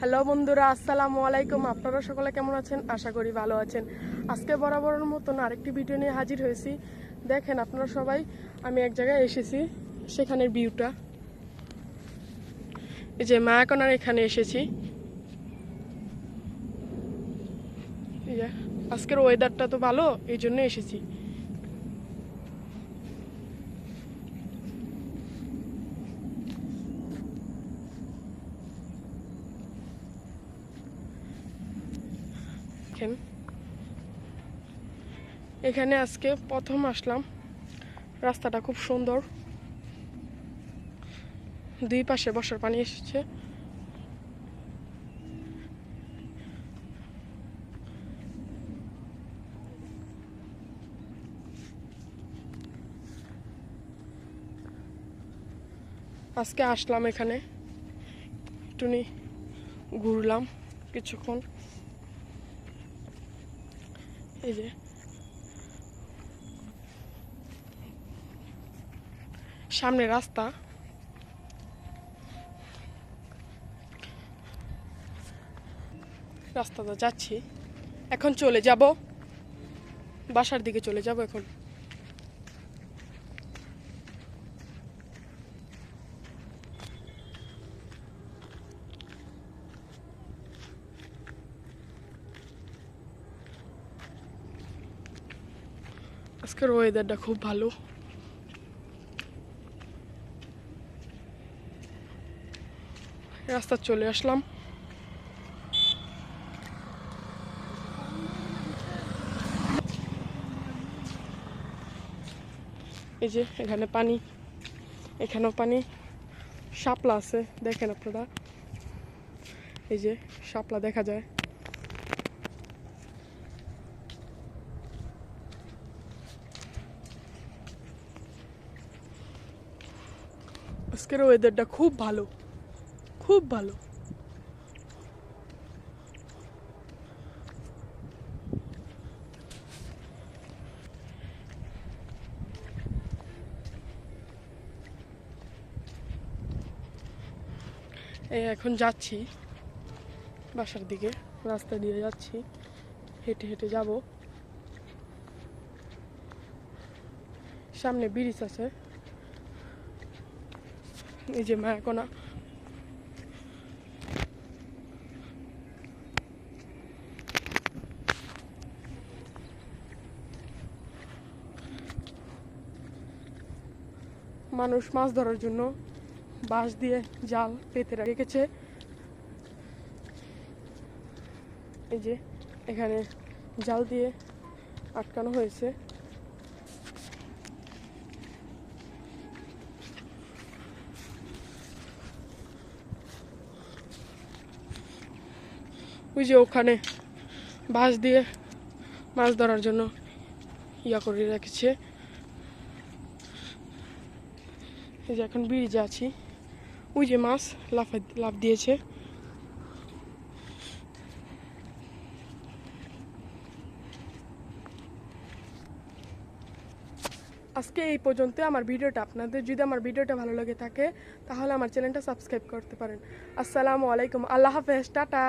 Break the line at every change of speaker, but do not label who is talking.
Hello বন্ধুরা, আসসালামু আলাইকুম। আপনারা সকলে কেমন আছেন? আশা করি ভালো আছেন। আজকে বরাবরের মতন আরেকটি ভিডিও নিয়ে হাজির হয়েছি। দেখেন আপনারা সবাই, আমি এক জায়গায় এসেছি, সেখানের ভিউটা। এই যে মায়াকোনার এখানে এসেছি। এই যে আজকের ওয়েদারটা তো ভালো, এই জন্য এসেছি। এখানে আজকে প্রথম আসলাম। রাস্তাটা খুব সুন্দর, দুই পাশে বর্ষার পানি এসেছে। আজকে আসলাম এখানে, একটুনি ঘুরলাম কিছুক্ষণ। এই যে সামনে রাস্তা, রাস্তাটা যাচ্ছি, এখন চলে যাব বাসার দিকে, চলে যাব এখন। আজকের ওয়েদারটা খুব ভালো। রাস্তা চলে আসলাম। এই যে এখানে পানি, এখানেও পানি, শাপলা আছে, দেখেন আপনারা। এই যে শাপলা দেখা যায়। আজকের ওয়েদারটা খুব ভালো, খুব ভালো। এই এখন যাচ্ছি বাসার দিকে, রাস্তা দিয়ে যাচ্ছি, হেঁটে হেঁটে যাব। সামনে ব্রিজ আছে, এই যে মায়াকোনা। মানুষ মাছ ধরার জন্য বাঁশ দিয়ে জাল পেতে রেখেছে। এই যে এখানে জাল দিয়ে আটকানো হয়েছে। ওই যে ওখানে বাঁশ দিয়ে মাছ ধরার জন্য ইয়া করে রেখেছে। এই যে এখন ব্রিজে আছি, ওই যে মাছ লাফ দিয়েছে। আজকে এই পর্যন্ত আমার ভিডিওটা। আপনাদের যদি আমার ভিডিওটা ভালো লাগে থাকে তাহলে আমার চ্যানেলটা সাবস্ক্রাইব করতে পারেন। আসসালামু আলাইকুম, আল্লাহ হাফেজ, টাটা।